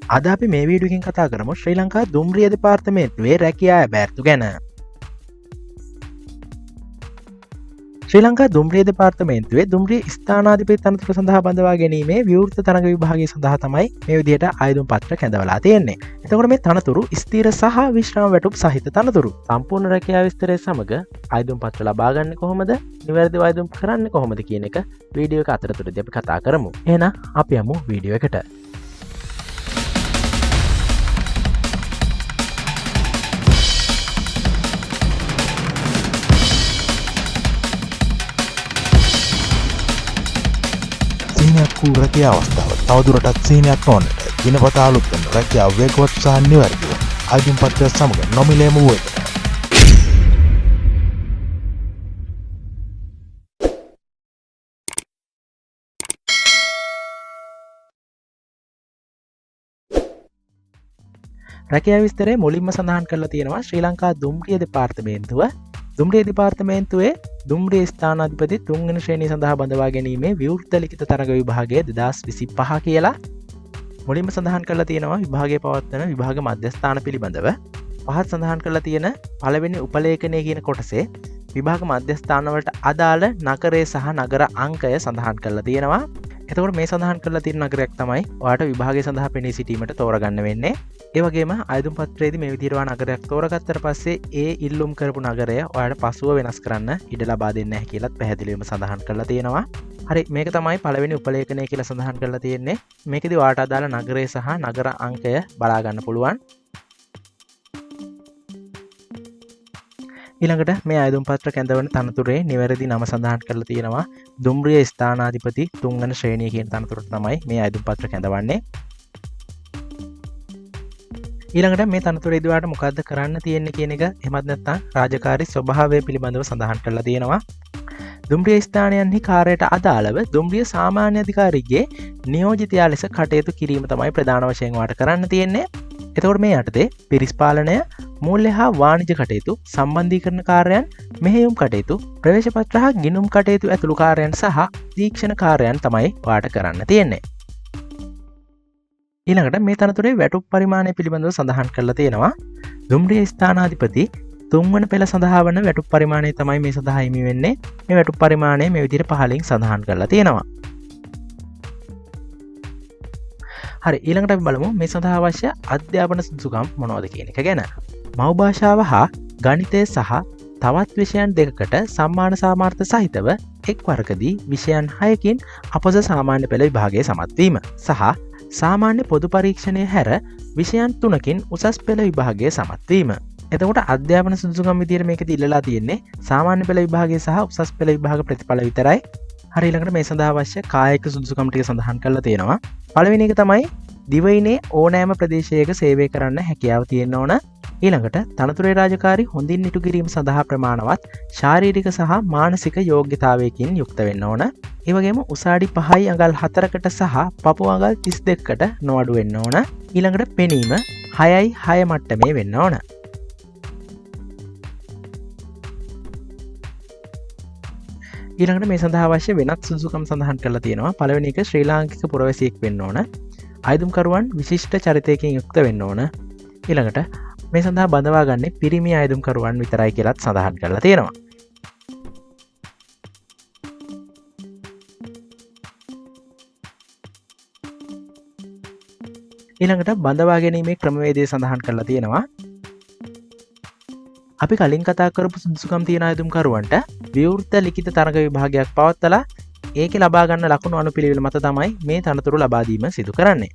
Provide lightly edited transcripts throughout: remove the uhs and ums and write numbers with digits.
අද අපි මේ වීඩියෝ එකෙන් කතා කරමු ශ්‍රී ලංකා දුම්රිය දෙපාර්තමේන්තුවේ රැකියා බැර්තු ගැන. ශ්‍රී ලංකා දුම්රිය දෙපාර්තමේන්තුවේ දුම්රිය ස්ථානාධිපති තනතුර සඳහා බඳවා ගැනීමේ විවෘත තරඟ විභාගය සඳහා තමයි මේ විදිහට ආයුධම් පත්‍ර කැඳවලා තියෙන්නේ. එතකොට මේ තනතුරු ස්ථිර සහ විශ්‍රාම වැටුප් සහිත තනතුරු. සම්පූර්ණ රැකියා විස්තරය සමග ආයුධම් පත්‍ර ලබා ගන්න කොහොමද? නිවැරදිව ආයුධම් කරන්නේ කොහොමද කියන එක වීඩියෝ එක අතරතුරදී අපි කතා කරමු. එහෙනම් අපි යමු වීඩියෝ එකට. වූ රැකියා අවස්ථාව තවදුරටත් සීනයක් නොවන්නට දිනපතා අලුත් වන රැකියාව වේගවත් සහ නිවැරදිව ආයුධම් පත්‍රය සමග නොමිලේම වූ එකට. රැකියා විස්තරය මුලින්ම සඳහන් කරලා තියෙනවා ශ්‍රී ලංකා දුම්රිය දෙපාර්තමේන්තුව. දුම්රිය දෙපාර්තමේන්තුවේ දුම්රිය ස්ථානාධිපති තුන්වෙනි ශ්‍රේණිය සඳහා බඳවා ගැනීමේ විවෘත ලිඛිත තරඟ විභාගය 2025 කියලා මුලින්ම සඳහන් කරලා තියෙනවා විභාගය පවත්වන විභාග මධ්‍යස්ථාන පිළිබඳව. පහත් සඳහන් කරලා තියෙන පළවෙනි උපලේඛනය කියන කොටසේ විභාග මධ්‍යස්ථාන වලට අදාළ නගරය සහ නගර අංකය සඳහන් කරලා තියෙනවා. එතකොට මේ සඳහන් කරලා තියෙන නගරයක් තමයි ඔයාලට විභාගය සඳහා පෙනී සිටීමට තෝරගන්න වෙන්නේ. ඒ වගේම ආයුධම් පත්‍රයේදී මේ විදිහට නගරයක් තෝරගත්තට පස්සේ ඒ ඉල්ලුම් කරපු නගරය ඔයාලට පසුව වෙනස් කරන්න ඉඩ ලබා දෙන්නේ නැහැ කියලාත් පැහැදිලිවම සඳහන් කරලා තියෙනවා. හරි, මේක තමයි පළවෙනි උපලේඛනය කියලා සඳහන් කරලා තියෙන්නේ. මේකෙදි ඔයාලට අදාළ නගරය සහ නගර අංකය බලා ගන්න පුළුවන්. ඊළඟට මේ ආයුධම් පත්‍ර කැඳවන තනතුරේ නිවැරදි නම සඳහන් කරලා තියෙනවා. දුම්රිය ස්ථානාධිපති තුන්වන ශ්‍රේණිය කියන තනතුරට තමයි මේ ආයුධම් පත්‍ර කැඳවන්නේ. ඊළඟට මේ තනතුරේදී ඔයාලට මොකද්ද කරන්න තියෙන්නේ කියන එක එහෙමත් නැත්නම් රාජකාරී ස්වභාවය පිළිබඳව සඳහන් කරලා තියෙනවා. දුම්රිය ස්ථානයන්හි කාර්යයට අදාළව දුම්රිය සාමාන්‍ය අධිකාරිගේ නියෝජිතයා ලෙස කටයුතු කිරීම තමයි ප්‍රධාන වශයෙන් ඔයාලට කරන්න තියෙන්නේ. එතකොට මේ යටතේ පිරිස් පාලනය, මූල්‍ය හා වාණිජ කටයුතු, සම්බන්ධීකරණ කාර්යයන්, මෙහෙයුම් කටයුතු, ප්‍රවේශ පත්‍ර හා ගිණුම් කටයුතු ඇතුළු කාර්යයන් සහ තීක්ෂණ කාර්යයන් තමයි ඔයාලට කරන්න තියෙන්නේ. ඊළඟට මේ තනතුරේ වැටුප් පරිමාණය පිළිබඳව සඳහන් කරලා තියෙනවා. දුම්රිය ස්ථානාධිපති තුන්වන පෙළ සඳහා වන වැටුප් පරිමාණය තමයි මේ සඳහා හිමි වෙන්නේ. මේ වැටුප් පරිමාණය මේ විදිහට පහලින් සඳහන් කරලා තියෙනවා. හරි, ඊළඟට අපි බලමු මේ සඳහා අවශ්‍ය අධ්‍යාපන සුදුසුකම් මොනවද කියන එක ගැන. මව් භාෂාව හා ගණිතය සහ තවත් විෂයන් දෙකකට සම්මාන සාමාර්ථ සහිතව එක් වරකදී විෂයන් 6කින් අපොස සාමාන්‍ය පෙළ විභාගයේ සමත්වීම සහ සාමාන්‍ය පොදු පරීක්ෂණය හැර විෂයන් 3කින් උසස් පෙළ විභාගයේ සමත්වීම. එතකොට අධ්‍යාපන සුදුසුකම් විදියට මේකදී ඉල්ලලා තියෙන්නේ සාමාන්‍ය පෙළ විභාගය සහ උසස් පෙළ විභාග ප්‍රතිඵල විතරයි. හරි, ඊළඟට මේ සඳහා අවශ්‍ය කායික සුදුසුකම් ටික සඳහන් කරලා තියෙනවා. පළවෙනි එක තමයි දිවයිනේ ඕනෑම ප්‍රදේශයක සේවය කරන්න හැකියාව තියෙන්න ඕන. ඊළඟට තනතුරේ රාජකාරී හොඳින් ඉටු කිරීම සඳහා ප්‍රමාණවත් ශාරීරික සහ මානසික යෝග්‍යතාවයකින් යුක්ත වෙන්න ඕන. ඒ වගේම උසාඩි 5යි අඟල් 4කට සහ පපුව අඟල් 32කට නොඅඩු වෙන්න ඕන. ඊළඟට පෙනීම 6යි 6 මට්ටමේ වෙන්න ඕන. ඊළඟට මේ සඳහා අවශ්‍ය වෙනත් සුදුසුකම් සඳහන් කරලා තියෙනවා. පළවෙනි එක ශ්‍රී ලාංකික පුරවැසියෙක් වෙන්න ඕන. ආයුධම්කරුවන් විශිෂ්ට චරිතයකින් යුක්ත වෙන්න ඕන. ඊළඟට මේ සඳහා බඳවා ගන්නේ පිරිමි ආයුධම්කරුවන් විතරයි කියලාත් සඳහන් කරලා තියෙනවා. ඊළඟට බඳවා ගැනීමේ ක්‍රමවේදය සඳහන් කරලා තියෙනවා. අපි කලින් කතා කරපු සුදුසුකම් තියෙන ආයුධම්කරුවන්ට විවෘත ලිඛිත තරඟ විභාගයක් පවත්වලා ඒකේ ලබා ගන්න ලකුණු අනුපිළිවෙල මත තමයි මේ තනතුරු ලබා දීම සිදු කරන්නේ.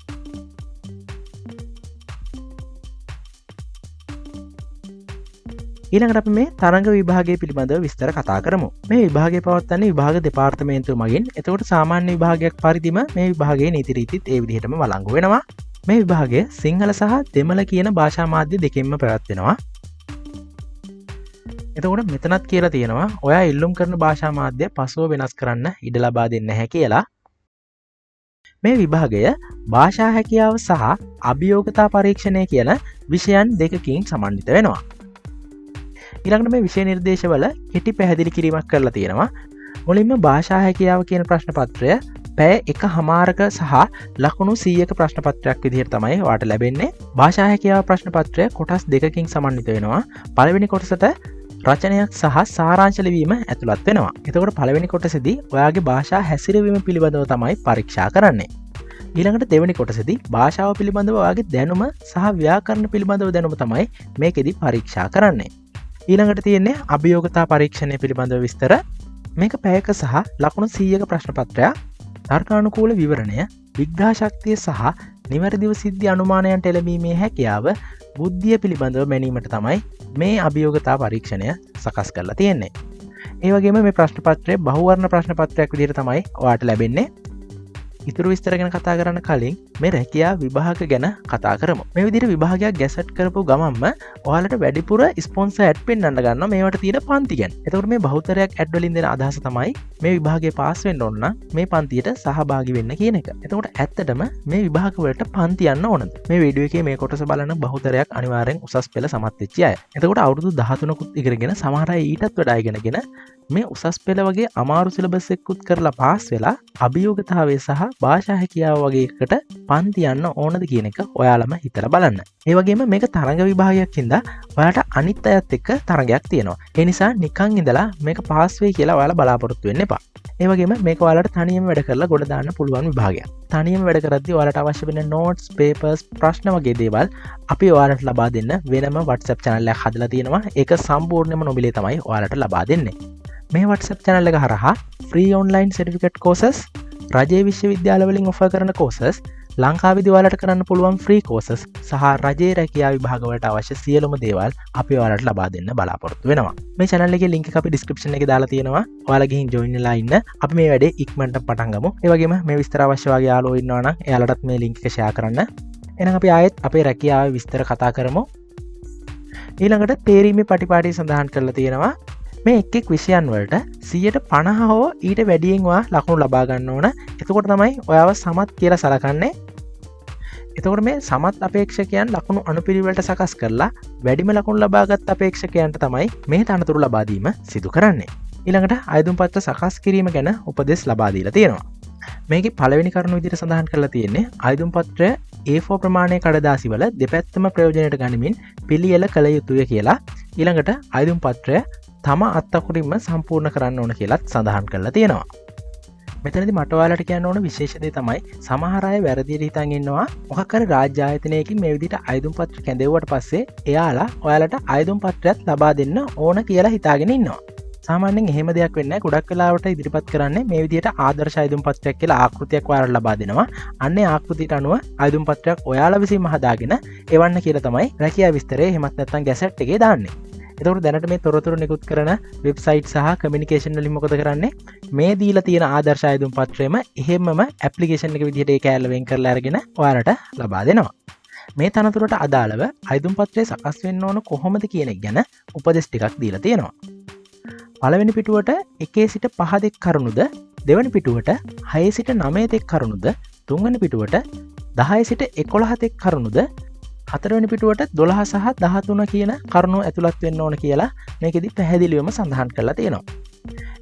ඊළඟට අපි මේ තරඟ විභාගය පිළිබඳව විස්තර කතා කරමු. මේ විභාගය පවත්වන්නේ විභාග දෙපාර්තමේන්තුව මගින්. එතකොට සාමාන්‍ය විභාගයක් පරිදිම මේ විභාගයේ නීති රීතිත් ඒ විදිහටම වළංගු වෙනවා. මේ විභාගය සිංහල සහ දෙමළ කියන භාෂා මාධ්‍ය දෙකෙන්ම පැවැත්වෙනවා. එතකොට මෙතනත් කියලා තියෙනවා ඔයා ඉල්ලුම් කරන භාෂා මාධ්‍ය පසුව වෙනස් කරන්න ඉඩ ලබා දෙන්නේ නැහැ කියලා. මේ විභාගය භාෂා හැකියාව සහ අභියෝගතා පරීක්ෂණය කියන විෂයන් දෙකකින් සමන්විත වෙනවා. ඊළඟට මේ විෂය නිර්දේශවල කෙටි පැහැදිලි කිරීමක් කරලා තියෙනවා. මුලින්ම භාෂා හැකියාව කියන ප්‍රශ්න පත්‍රය පැය එක හමාරක සහ ලකුණු 100ක ප්‍රශ්න පත්‍රයක් විදිහට තමයි ඔයාට ලැබෙන්නේ. භාෂා හැකියාව ප්‍රශ්න පත්‍රය කොටස් දෙකකින් සමන්විත වෙනවා. පළවෙනි කොටසට රචනයක් සහ සාරාංශ ලිවීම ඇතුළත් වෙනවා. එතකොට පළවෙනි කොටසේදී ඔයාගේ භාෂා හැසිරවීම පිළිබඳව තමයි පරීක්ෂා කරන්නේ. ඊළඟට දෙවෙනි කොටසේදී භාෂාව පිළිබඳව ඔයාගේ දැනුම සහ ව්‍යාකරණ පිළිබඳව දැනුම තමයි මේකෙදී පරීක්ෂා කරන්නේ. ඊළඟට තියෙන්නේ අභියෝගතා පරීක්ෂණය පිළිබඳව විස්තර. මේක පැයක සහ ලකුණු 100ක ප්‍රශ්න පත්‍රයක්. තර්කානුකූල විවරණය, විග්‍රහ ශක්තිය සහ නිවැරදිව සිද්ධි අනුමානයන්ට එළඹීමේ හැකියාව, බුද්ධිය පිළිබඳව මැනීමට තමයි මේ අභියෝගතා පරීක්ෂණය සකස් කරලා තියෙන්නේ. ඒ වගේම මේ ප්‍රශ්න පත්‍රය බහුවර්ණ ප්‍රශ්න පත්‍රයක් විදිහට තමයි ඔයාට ලැබෙන්නේ. ඉතුරු විස්තර ගැන කතා කරන්න කලින් මේ රැකියා විභාග ගැන කතා කරමු. මේ විදිහට විභාගයක් ගැසට් කරපු ගමන්ම ඔයාලට වැඩිපුර ස්පොන්සර් ඇඩ් පෙන්වන්න ගන්නවා මේවට තියෙන පන්ති ගැන. එතකොට මේ බහුතරයක් ඇඩ් වලින් දෙන අදහස තමයි මේ විභාගයේ පාස් වෙන්න ඕන නම් මේ පන්තියට සහභාගී වෙන්න කියන එක. එතකොට ඇත්තටම මේ විභාග වලට පන්ති යන්න ඕනද? මේ වීඩියෝ එකේ මේ කොටස බලන බහුතරයක් අනිවාර්යෙන් උසස් පෙළ සමත් වෙච්ච අය. එතකොට අවුරුදු 13කුත් ඉගෙනගෙන සමහර අය ඊටත් වඩා ඉගෙනගෙන මේ උසස් පෙළ වගේ අමාරු සිලබස් එකකුත් කරලා පාස් වෙලා අභියෝගතාවය සහ භාෂා හැකියාව වගේ එකට පන්ති යන්න ඕනද කියන එක ඔයාලම හිතලා බලන්න. ඒ වගේම මේක තරඟ විභාගයක් හින්දා ඔයාලට අනිත් අයත් එක්ක තරඟයක් තියෙනවා. ඒ නිසා නිකන් ඉඳලා මේක පාස් වෙයි කියලා ඔයාලා බලාපොරොත්තු වෙන්න එපා. ඒ වගේම මේක ඔයාලට තනියම වැඩ කරලා ගොඩ දාන්න පුළුවන් විභාගයක්. තනියම වැඩ කරද්දී ඔයාලට අවශ්‍ය වෙන notes, papers, ප්‍රශ්න වගේ දේවල් අපි ඔයාලට ලබා දෙන්න වෙනම WhatsApp channel එකක් හදලා තියෙනවා. ඒක සම්පූර්ණයෙන්ම නොමිලේ තමයි ඔයාලට ලබා දෙන්නේ. මේ WhatsApp channel එක හරහා free online certificate courses, රජයේ විශ්වවිද්‍යාලවලින් ඔෆර් කරන courses, ලංකාවේදී ඔයාලට කරන්න පුළුවන් free courses සහ රජයේ රැකියා විභාග වලට අවශ්‍ය සියලුම දේවල් අපි ඔයාලට ලබා දෙන්න බලාපොරොත්තු වෙනවා. මේ channel එකේ link එක අපි description එකේ දාලා තියෙනවා. ඔයාලා ගිහින් join වෙලා ඉන්න. අපි මේ වැඩේ ඉක්මනට පටන් ගමු. ඒ වගේම මේ විස්තර අවශ්‍ය වගේ යාළුවෝ ඉන්නවා නම් එයාලටත් මේ link එක share කරන්න. එහෙනම් අපි ආයෙත් අපේ රැකියාවේ විස්තර කතා කරමු. ඊළඟට තේරීමේ පටිපාටිය සඳහන් කරලා තියෙනවා. මේ එක් විෂයන් වලට 50% හෝ ඊට වැඩියෙන් ඔයා ලකුණු ලබා ගන්න ඕන. එතකොට තමයි ඔයාව සමත් කියලා සලකන්නේ. එතකොට මේ සමත් අපේක්ෂකයන් ලකුණු අනුපිළිවෙලට සකස් කරලා වැඩිම ලකුණු ලබාගත් අපේක්ෂකයන්ට තමයි මේ තනතුරු ලබා දීම සිදු කරන්නේ. ඊළඟට අයදුම් පත්‍ර සකස් කිරීම ගැන උපදෙස් ලබා දීලා තියෙනවා. මේකේ පළවෙනි කරුණ විදිහට සඳහන් කරලා තියෙන්නේ අයදුම් පත්‍රය A4 ප්‍රමාණයේ කඩදාසි වල දෙපැත්තම ප්‍රයෝජනයට ගනිමින් පිළියෙල කළ යුතුය කියලා. ඊළඟට අයදුම් පත්‍රය තම අත්තකුරින්ම සම්පූර්ණ කරන්න ඕන කියලත් සඳහන් කරලා තියෙනවා. මෙතනදි මට ඔයාලට කියන්න ඕන විශේෂ දේ තමයි සමහර අය වැරදියට හිතන් ඉන්නවා මොකක් හරි රාජ්‍ය ආයතනයකින් මේ විදිහට අයදුම් පත්‍ර කැඳෙව්වට පස්සේ එයාලා ඔයාලට අයදුම් පත්‍රයක් ලබා දෙන්න ඕන කියලා හිතාගෙන ඉන්නවා. සාමාන්‍යයෙන් එහෙම දෙයක් වෙන්නේ නැහැ. ගොඩක් වෙලාවට ඉදිරිපත් කරන්නේ මේ විදිහට ආදර්ශ අයදුම් පත්‍රයක් කියලා ආකෘතියක් ඔයාලට ලබා දෙනවා. අන්නේ ආකෘතියට අනුව අයදුම් පත්‍රයක් ඔයාලා විසින්ම හදාගෙන එවන්න කියලා තමයි රැකියා විස්තරේ එහෙමත් නැත්නම් ගැසට් එකේ දාන්නේ. එතකොට දැනට මේ තොරතුරු නිකුත් කරන වෙබ්සයිට් සහ කමියුනිකේෂන් වලින් මොකද කරන්නේ? මේ දීලා තියෙන ආදර්ශ අයදුම් පත්‍රයම එහෙමම ඇප්ලිකේෂන් එක විදිහට ඒක ඇල්ල වෙන් කරලා අරගෙන ඔයාලට ලබා දෙනවා. මේ තනතුරට අදාළව අයදුම් පත්‍රය සකස් වෙන්න ඕන කොහොමද කියන එක ගැන උපදෙස් ටිකක් දීලා තියෙනවා. පළවෙනි පිටුවට 1 සිට 5 දෙක කරුණුද, දෙවෙනි පිටුවට 6 සිට 9 දෙක කරුණුද, තුන්වෙනි පිටුවට 10 සිට 11 දෙක කරුණුද, හතරවෙනි පිටුවට 12 සහ 13 කියන කරුණු ඇතුළත් වෙන්න ඕන කියලා මේකෙදි පැහැදිලිවම සඳහන් කරලා තියෙනවා.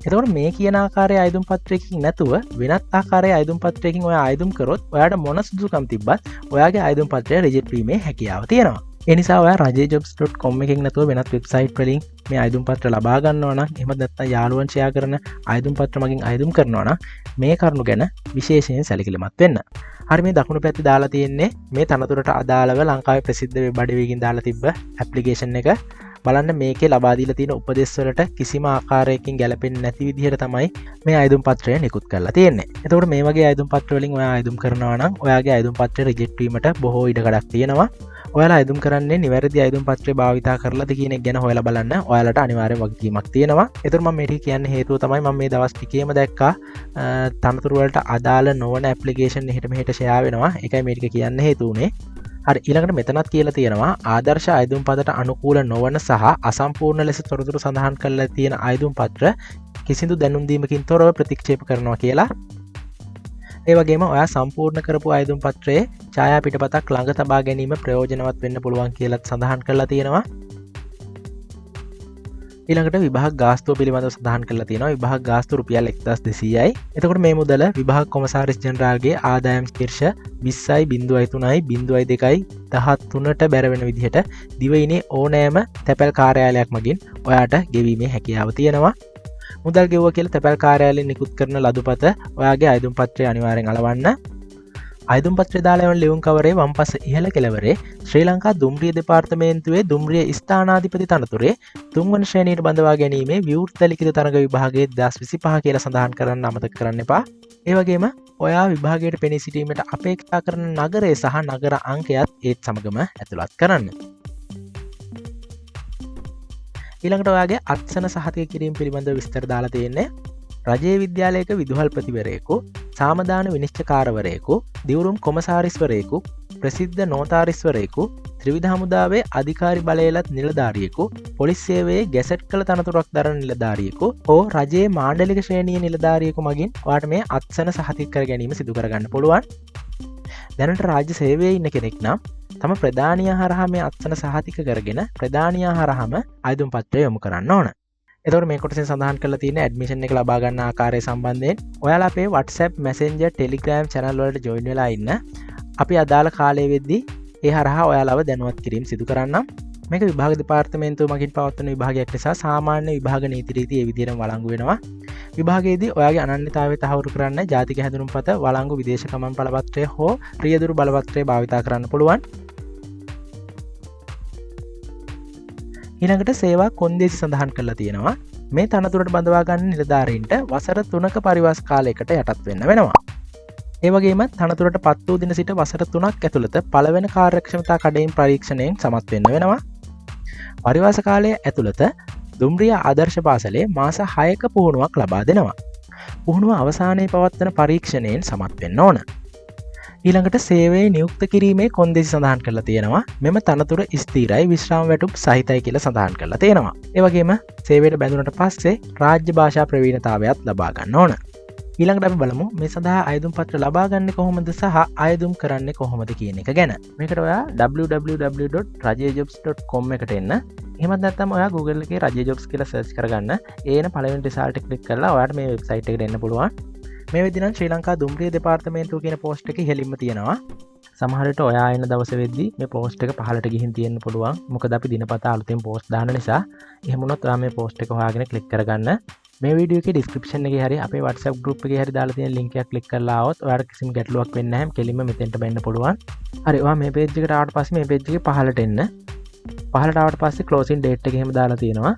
එතකොට මේ කියන ආකාරයේ අයදුම් පත්‍රයකින් නැතුව වෙනත් ආකාරයේ අයදුම් පත්‍රයකින් ඔයා අයදුම් කරොත් ඔයාට මොන සුදුසුකම් තිබ්බත් ඔයාගේ අයදුම් පත්‍රය රිජෙක්ට් වීමේ හැකියාව තියෙනවා. ඒ නිසා ඔයා rajayjobs.com එකකින් නැතුව වෙනත් වෙබ්සයිට් වලින් මේ අයදුම් පත්‍ර ලබා ගන්නවා නම් එහෙම නැත්නම් යාළුවන් ෂෙයා කරන අයදුම් පත්‍ර මගින් අයදුම් කරනවා නම් මේ කරුණු ගැන විශේෂයෙන් සැලකිලිමත් වෙන්න. හරි මේ දකුණු පැත්තේ දාලා තියෙන්නේ මේ තනතුරට අදාළව ලංකාවේ ප්‍රසිද්ධ වෙබ් අඩවියකින් දාලා තිබ්බ ඇප්ලිකේෂන් එක. බලන්න මේකේ ලබා දීලා තියෙන උපදෙස් වලට කිසිම ආකාරයකින් ගැලපෙන්නේ නැති විදිහට තමයි මේ අයදුම් පත්‍රය නිකුත් කරලා තියෙන්නේ. එතකොට මේ වගේ අයදුම් පත්‍ර වලින් ඔයා අයදුම් කරනවා නම් ඔයාගේ අයදුම් පත්‍රය රිජෙක්ට් වීමට බොහෝ ඉඩකඩක් තියෙනවා. ඔයාලා අයදුම් කරන්නේ නිවැරදි අයදුම් පත්‍රය භාවිතා කරලාද කියන එක ගැන හොයලා බලන්න ඔයාලට අනිවාර්ය වගකීමක් තියෙනවා. ඒතර මම මේක කියන්නේ හේතුව තමයි මම මේ දවස් ටිකේම දැක්කා තනතුරු වලට අදාළ නොවන ඇප්ලිකේෂන් එහෙට මෙහෙට ෂෙයා වෙනවා. ඒකයි මේ ටික කියන්න හේතු උනේ. හරි ඊළඟට මෙතනත් කියලා තියෙනවා ආදර්ශ අයදුම් පදට අනුකූල නොවන සහ අසම්පූර්ණ ලෙස තොරතුරු සඳහන් කරලා තියෙන අයදුම් පත්‍ර කිසිදු දැනුම් දීමකින් තොරව ප්‍රතික්ෂේප කරනවා කියලා. ඒ වගේම ඔයා සම්පූර්ණ කරපු අයදුම් පත්‍රයේ ඡායා පිටපතක් ළඟ තබා ගැනීම ප්‍රයෝජනවත් වෙන්න පුළුවන් කියලාත් සඳහන් කරලා තියෙනවා. ඊළඟට විභාග ගාස්තුව පිළිබඳව සඳහන් කරලා තියෙනවා. විභාග ගාස්තුව රුපියල් 1200යි. එතකොට මේ මුදල විභාග කොමසාරිස් ජෙනරාල්ගේ ආදායම් ශීර්ෂ 20.03ට බැර වෙන විදිහට දිවයිනේ ඕනෑම තැපැල් කාර්යාලයක් මගින් ඔයාට ගෙවීමේ හැකියාව තියෙනවා. මුදල් ගෙවුවා කියලා තැපැල් කාර්යාලයෙන් නිකුත් කරන ලදුපත ඔයාගේ අයදුම් පත්‍රය අනිවාර්යෙන් අලවන්න. අයදුම් පත්‍රය දාලා එවන ලියුම් කවරේ වම්පස ඉහළ කෙළවරේ ශ්‍රී ලංකා දුම්රිය දෙපාර්තමේන්තුවේ දුම්රිය ස්ථානාධිපති තනතුරේ 3 වන ශ්‍රේණියට බඳවා ගැනීමේ විවෘත ලිඛිත තරඟ විභාගයේ 2025 කියලා සඳහන් කරන්න අමතක කරන්න එපා. ඒ වගේම ඔයා විභාගයට පෙනී සිටීමට අපේක්ෂා කරන නගරය සහ නගර අංකයත් ඒත් සමගම ඇතුළත් කරන්න. ඊළඟට ඔයාගේ අත්සන සහතික කිරීම පිළිබඳව විස්තර දාලා තියෙන්නේ. රජයේ විද්‍යාලයක විදුහල්පතිවරයෙකු, සාමදාන විනිශ්චකාරවරයෙකු, දිවුරුම් කොමසාරිස්වරයෙකු, ප්‍රසිද්ධ නෝතාරිස්වරයෙකු, ත්‍රිවිධ හමුදාවේ අධිකාරි බලයලත් නිලධාරියෙකු, පොලිස් සේවයේ ගැසට් කළ තනතුරක් දරන නිලධාරියෙකු හෝ රජයේ මාණ්ඩලික ශ්‍රේණියේ නිලධාරියෙකු මගින් ඔයාට මේ අත්සන සහතික කර ගැනීම සිදු කරගන්න පුළුවන්. දැනට රාජ්‍ය සේවයේ ඉන්න කෙනෙක් නම් තම ප්‍රධානියා හරහා මේ අත්සන සහතික කරගෙන ප්‍රධානියා හරහාම අයදුම් පත්‍රය යොමු කරන්න ඕන. එතකොට මේ කොටසෙන් සඳහන් කරලා තියෙන ඇඩ්මිෂන් එක ලබා ගන්න ආකාරය සම්බන්ධයෙන් ඔයාලා අපේ WhatsApp Messenger Telegram channel වලට join වෙලා ඉන්න. අපි අදාළ කාලය වෙද්දී ඒ හරහා ඔයාලව දැනුවත් කිරීම සිදු කරන්නම්. මේක විභාග දෙපාර්තමේන්තුව මගින් පවත්වන විභාගයක් නිසා සාමාන්‍ය විභාග නීති රීති ඒ විදිහටම වළංගු වෙනවා. විභාගයේදී ඔයාගේ අනන්‍යතාවය තහවුරු කරන්න ජාතික හැඳුනුම්පත වළංගු විදේශ ගමන් බලපත්‍රය හෝ රියදුරු බලපත්‍රය භාවිතා කරන්න පුළුවන්. ඊළඟට සේවා කොන්දේසි සඳහන් කරලා තියෙනවා. මේ තනතුරට බඳවා ගන්න නිලධාරීන්ට වසර 3ක පරිවාස කාලයකට යටත් වෙන්න වෙනවා. ඒ වගේම තනතුරට පත් වූ දින සිට වසර 3ක් ඇතුළත පළවෙනි කාර්යක්ෂමතා කඩයින් පරීක්ෂණයෙන් සමත් වෙන්න වෙනවා. පරිවාස කාලය ඇතුළත දුම්රිය ආදර්ශ පාසලේ මාස 6ක පුහුණුවක් ලබා දෙනවා. පුහුණුව අවසානයේ පවත්වන පරීක්ෂණයෙන් සමත් වෙන්න ඕන. ඊළඟට සේවයේ නියුක්ත කිරීමේ කොන්දේසි සඳහන් කරලා තියෙනවා. මෙම තනතුර ස්ථිරයි විශ්‍රාම වැටුප් සහිතයි කියලා සඳහන් කරලා තියෙනවා. ඒ වගේම සේවයට බැඳුනට පස්සේ රාජ්‍ය භාෂා ප්‍රවීණතාවයත් ලබා ගන්න ඕන. ඊළඟට අපි බලමු මේ සඳහා අයදුම් පත්‍ර ලබා ගන්නේ කොහොමද සහ අයදුම් කරන්නේ කොහොමද කියන එක ගැන. මේකට ඔයා www.rajayjobs.com එකට එන්න. එහෙමත් නැත්නම් ඔයා Google එකේ රජය ජොබ්ස් කියලා සර්ච් කරගන්න. ඒන පළවෙනි රිසල්ට් එක ක්ලික් කරලා ඔයාට මේ වෙබ්සයිට් එකට එන්න පුළුවන්. මේ වෙද්දී නම් ශ්‍රී ලංකා දුම්රිය දෙපාර්තමේන්තුව කියන පෝස්ට් එක ඉහළින්ම තියෙනවා. සමහර විට ඔයා එන දවස් වෙද්දී මේ පෝස්ට් එක පහළට ගිහින් තියෙන්න පුළුවන්. මොකද අපි දිනපතා අලුතෙන් පෝස්ට් දාන නිසා. එහෙම වුණොත් ඔයා මේ පෝස්ට් එක හොයාගෙන ක්ලික් කරගන්න. මේ වීඩියෝ එකේ ඩිස්ක්‍රිප්ෂන් එකේ හරි අපේ WhatsApp group එකේ හරි දාලා තියෙන link එක ක්ලික් කරලා આવොත් ඔයාලට කිසිම ගැටලුවක් වෙන්නේ නැහැ. කෙලින්ම මෙතෙන්ට බෙන්න පුළුවන්. හරි ඔයා මේ page එකට ආවට පස්සේ මේ page එකේ පහළට එන්න. පහළට ආවට පස්සේ closing date එක එහෙම දාලා තියෙනවා.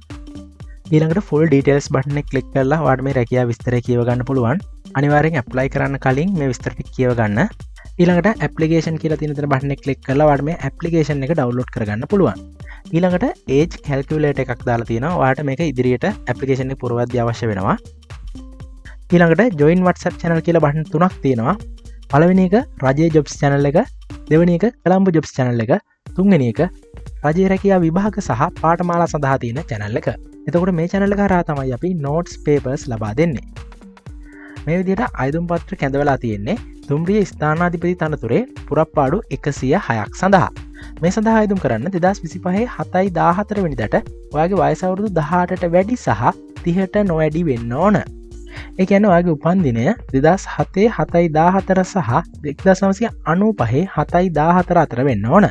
ඊළඟට full details button එක ක්ලික් කරලා ඔයාලට මේ රැකියාව විස්තරය කියව ගන්න පුළුවන්. අනිවාර්යෙන් apply කරන්න කලින් මේ විස්තර ටික කියව ගන්න. ඊළඟට application කියලා තියෙන තැන button එක ක්ලික් කරලා ඔයාලට මේ application එක download කරගන්න පුළුවන්. ඊළඟට age calculator එකක් දාලා තියෙනවා. ඔයාලට මේක ඉදිරියට application එක පුරවද්දී අවශ්‍ය වෙනවා. ඊළඟට join WhatsApp channel කියලා button තුනක් තියෙනවා. පළවෙනි එක රජයේ jobs channel එක, දෙවෙනි එක කොළඹ jobs channel එක, තුන්වෙනි එක රජයේ රැකියා විභාග සහ පාඨමාලා සඳහා තියෙන channel එක. එතකොට මේ channel එක හරහා තමයි අපි notes papers ලබා දෙන්නේ. මේ විදිහට අයදුම් පත්‍ර කැඳවලා තියෙන්නේ දුම්රිය ස්ථානාධිපති තනතුරේ පුරප්පාඩු 106ක් සඳහා. මේ සඳහා අයදුම් කරන්න 2025 7/14 වෙනිදාට ඔයාගේ වයස අවුරුදු 18ට වැඩි සහ 30ට නොවැඩි වෙන්න ඕන. ඒ කියන්නේ ඔයාගේ උපන්දිනය 2007 7/14 සහ 1995 7/14 අතර වෙන්න ඕන.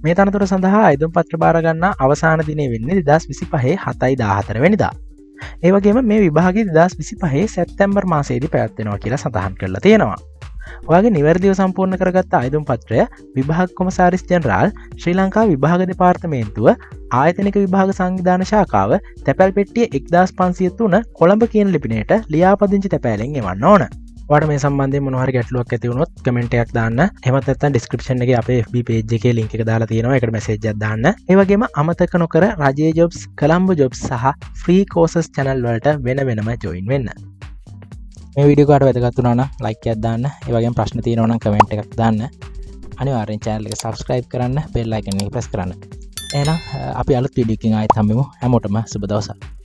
මේ තනතුර සඳහා අයදුම් පත්‍ර බාර ගන්න අවසාන දිනේ වෙන්නේ 2025 7/14 වෙනිදා. ඒ වගේම මේ විභාගය 2025 සැප්තැම්බර් මාසයේදී පැවැත්වෙනවා කියලා සඳහන් කරලා තියෙනවා. ඔයාගේ නිවැරදිව සම්පූර්ණ කරගත්ත අයදුම් පත්‍රය විභාග කොමසාරිස් ජෙනරාල් ශ්‍රී ලංකා විභාග දෙපාර්තමේන්තුව ආයතනික විභාග සංවිධාන ශාඛාව තැපැල් පෙට්ටිය 1503 කොළඹ කියන ලිපිනයට ලියාපදිංචි තැපෑලෙන් එවන්න ඕන. ඔයාලට මේ සම්බන්ධයෙන් මොනවා හරි ගැටලුවක් ඇති වුණොත් කමෙන්ට් එකක් දාන්න. එහෙමත් නැත්නම් ඩිස්ක්‍රිප්ෂන් එකේ අපේ FB page එකේ link එක දාලා තියෙනවා. ඒකට මැසේජ් එකක් දාන්න. ඒ වගේම අමතක නොකර රජයේ jobs, කොළඹ jobs සහ free courses channel වලට වෙන වෙනම join වෙන්න. මේ වීඩියෝ කාට වැදගත් වුණා නම් like එකක් දාන්න. ඒ වගේම ප්‍රශ්න තියෙනවා නම් කමෙන්ට් එකක් දාන්න. අනිවාර්යෙන් channel එක subscribe කරන්න, bell icon එක press කරන්න. එහෙනම් අපි අලුත් වීඩියෝ එකකින් ආයෙත් හම්බෙමු. හැමෝටම සුබ දවසක්.